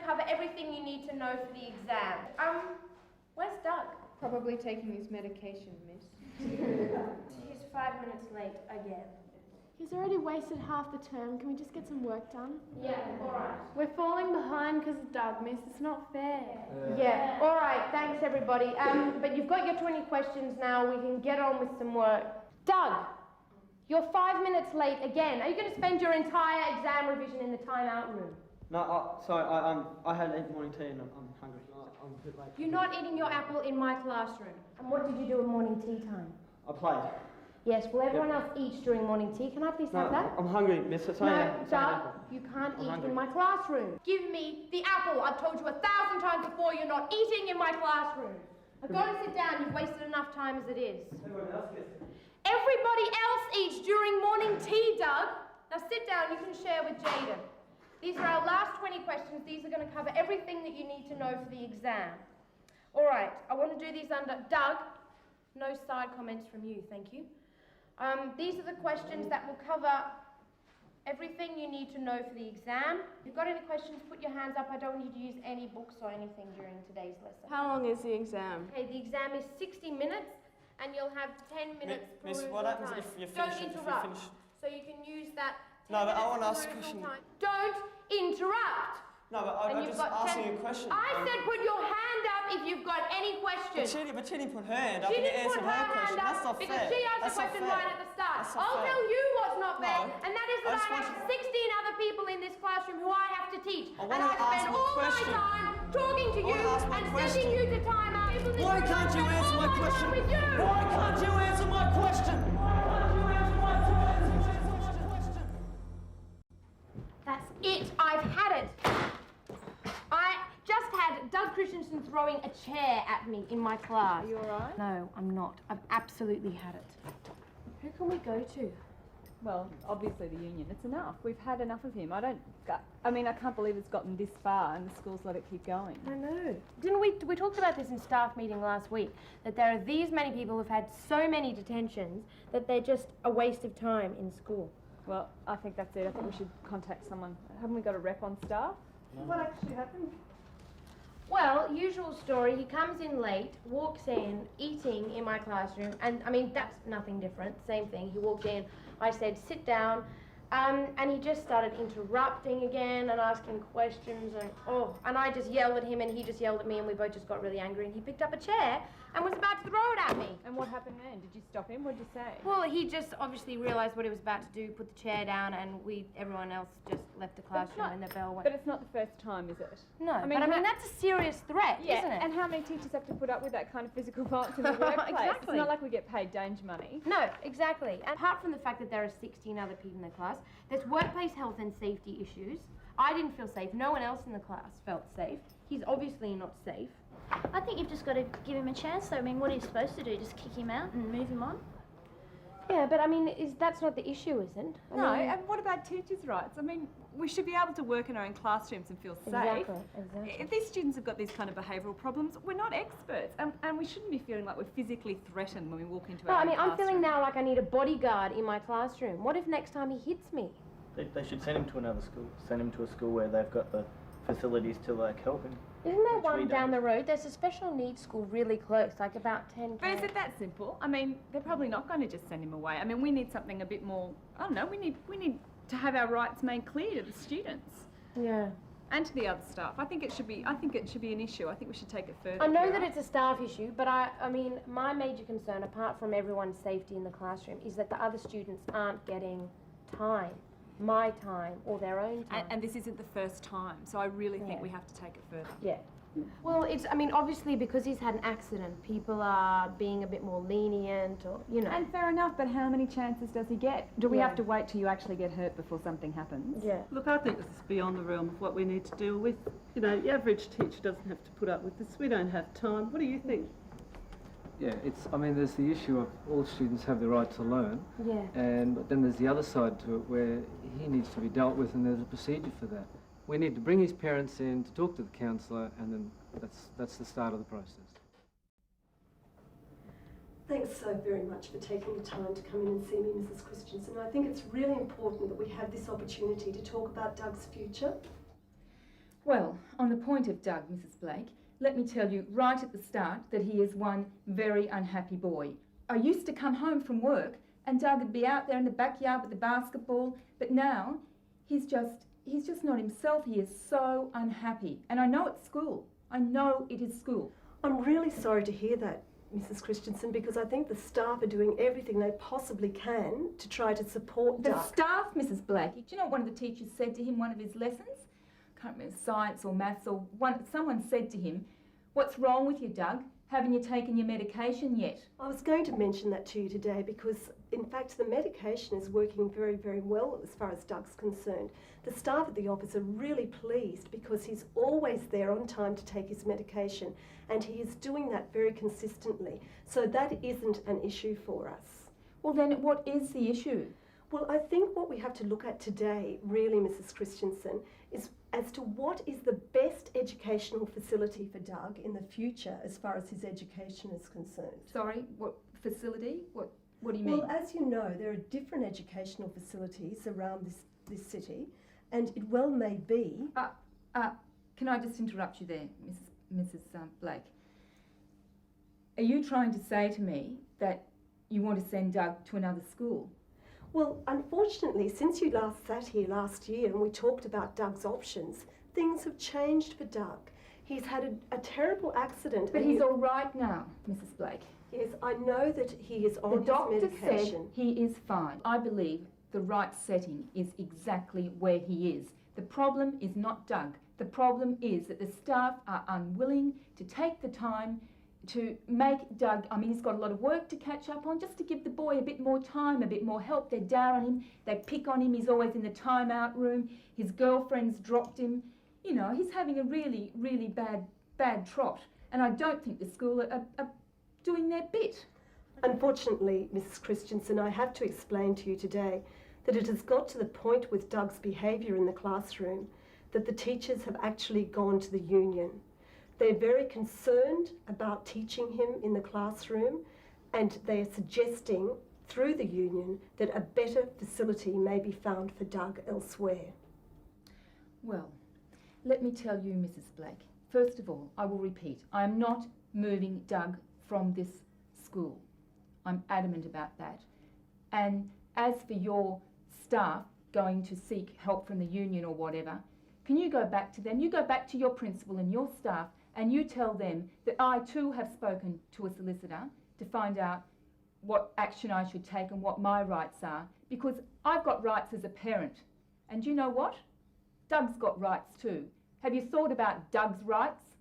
cover everything you need to know for the exam. Where's Doug? Probably taking his medication, miss. He's 5 minutes late again. He's already wasted half the term. Can we just get some work done? Yeah, alright. We're falling behind because of Doug, miss. It's not fair. Yeah, alright, thanks everybody. But you've got your 20 questions now. We can get on with some work. Doug, you're 5 minutes late again. Are you going to spend your entire exam revision in the timeout room? No, sorry, I had eaten morning tea and I'm hungry. I'm a bit late. You're not eating your apple in my classroom. And what did you do at morning tea time? I played. Yes, well everyone else eats during morning tea. Can I please have that? I'm hungry, miss. It's only No, it's only Doug, apple. you can't eat hungry. in my classroom. Give me the apple. I've told you 1,000 times before you're not eating in my classroom. Now go and sit down. You've wasted enough time as it is. Everyone else gets it. Everybody else eats during morning tea, Doug. Now sit down. You can share with Jaden. These are our last 20 questions. These are going to cover everything that you need to know for the exam. All right, I want to do these under... Doug, no side comments from you, thank you. These are the questions that will cover everything you need to know for the exam. If you've got any questions, put your hands up. I don't want you to use any books or anything during today's lesson. How long is the exam? Okay, the exam is 60 minutes, and you'll have 10 minutes Miss, perusal what happens time. if you Don't finish it? interrupt. So you can use that 10 No, but I minutes want to ask a perusal question. time. Don't interrupt. No, but And I'm you've just got asking 10 a question. I said put your hand up if you've got any questions. But Chitty put her hand up She and you didn't put answered her her hand question. up That's not because fair. she asked That's the not question fair. right at the start. That's not I'll fair. tell you what's not fair, No. and that is that I have 16 other people in this classroom who I have to teach. I And wanna I ask spend my all question. my time talking to I you wanna ask my and question. sending you to timeout. Why can't you answer my question? Why can't you answer my question? Why can't you answer my question? That's it. I've had it. I just had Doug Christensen throwing a chair at me in my class. Are you alright? No, I'm not. I've absolutely had it. Who can we go to? Well, obviously the union. It's enough. We've had enough of him. I can't believe it's gotten this far and the school's let it keep going. I know. Didn't we talked about this in staff meeting last week, that there are these many people who've had so many detentions that they're just a waste of time in school. Well, I think that's it. I think we should contact someone. Haven't we got a rep on staff? No. What actually happened? Well, usual story, he comes in late, walks in, eating in my classroom, and I mean, that's nothing different, same thing. He walked in, I said, sit down, and he just started interrupting again and asking questions, and I just yelled at him and he just yelled at me and we both just got really angry and he picked up a chair and was about to throw it at me. And what happened then? Did you stop him? What did you say? Well, he just obviously realised what he was about to do, put the chair down, and everyone else just left the classroom and the bell went. But it's not the first time, is it? No, I mean that's a serious threat, isn't it? And how many teachers have to put up with that kind of physical violence in the workplace? Exactly. It's not like we get paid danger money. No, exactly. And apart from the fact that there are 16 other people in the class, there's workplace health and safety issues. I didn't feel safe. No one else in the class felt safe. He's obviously not safe. I think you've just got to give him a chance though. I mean, what are you supposed to do? Just kick him out and move him on? Yeah, but I mean, that's not the issue, isn't? No, and what about teachers' rights? I mean, we should be able to work in our own classrooms and feel safe. Exactly. If these students have got these kind of behavioural problems, we're not experts, and we shouldn't be feeling like we're physically threatened when we walk into our own classroom. I'm feeling now like I need a bodyguard in my classroom. What if next time he hits me? They should send him to another school. Send him to a school where they've got the facilities to help him. Isn't there one down the road? There's a special needs school really close, like about 10 But is it that simple? I mean, they're probably not going to just send him away. I mean, we need something a bit more, I don't know, we need to have our rights made clear to the students. Yeah. And to the other staff. I think it should be an issue. I think we should take it further. I know that it's a staff issue, but I mean, my major concern, apart from everyone's safety in the classroom, is that the other students aren't getting time. My time or their own time. And this isn't the first time, so I really think we have to take it further. Yeah. Well, obviously because he's had an accident, people are being a bit more lenient or, And fair enough, but how many chances does he get? Do we have to wait till you actually get hurt before something happens? Yeah. Look, I think this is beyond the realm of what we need to deal with. The average teacher doesn't have to put up with this. We don't have time. What do you think? Yeah, there's the issue of all students have the right to learn. Yeah. But then there's the other side to it where he needs to be dealt with and there's a procedure for that. We need to bring his parents in to talk to the counsellor and then that's the start of the process. Thanks so very much for taking the time to come in and see me, Mrs. Christensen. I think it's really important that we have this opportunity to talk about Doug's future. Well, on the point of Doug, Mrs. Blake, let me tell you right at the start that he is one very unhappy boy. I used to come home from work and Doug would be out there in the backyard with the basketball, but now he's just not himself. He is so unhappy. And I know it's school. I know it is school. I'm really sorry to hear that, Mrs. Christensen, because I think the staff are doing everything they possibly can to try to support The Doug. staff, Mrs. Blake, do you know what one of the teachers said to him one of his lessons? Can't remember, science or maths or someone said to him, "What's wrong with you, Doug? Haven't you taken your medication yet?" I was going to mention that to you today because, in fact, the medication is working very, very well as far as Doug's concerned. The staff at the office are really pleased because he's always there on time to take his medication, and he is doing that very consistently. So that isn't an issue for us. Well, then what is the issue? Well, I think what we have to look at today, really, Mrs. Christensen, is as to what is the best educational facility for Doug in the future as far as his education is concerned. Sorry, what facility? What do you mean? Well, as you know, there are different educational facilities around this city, and it well may be... Can I just interrupt you there, Mrs. Blake? Are you trying to say to me that you want to send Doug to another school? Well, unfortunately, since you last sat here last year and we talked about Doug's options, things have changed for Doug. He's had a terrible accident. But he's all right now, Mrs. Blake. Yes, I know that he is on The doctor his medication. said he is fine. I believe the right setting is exactly where he is. The problem is not Doug. The problem is that the staff are unwilling to take the time to make Doug, I mean, he's got a lot of work to catch up on, just to give the boy a bit more time, a bit more help. They're down on him, they pick on him, he's always in the timeout room, his girlfriend's dropped him. You know, he's having a really, really bad trot. And I don't think the school are doing their bit. Unfortunately, Mrs. Christensen, I have to explain to you today that it has got to the point with Doug's behaviour in the classroom that the teachers have actually gone to the union. They're very concerned about teaching him in the classroom, and they are suggesting through the union that a better facility may be found for Doug elsewhere. Well, let me tell you, Mrs. Blake, first of all, I will repeat, I am not moving Doug from this school. I'm adamant about that. And as for your staff going to seek help from the union or whatever, can you go back to them? You go back to your principal and your staff and you tell them that I too have spoken to a solicitor to find out what action I should take and what my rights are, because I've got rights as a parent. And you know what? Doug's got rights too. Have you thought about Doug's rights?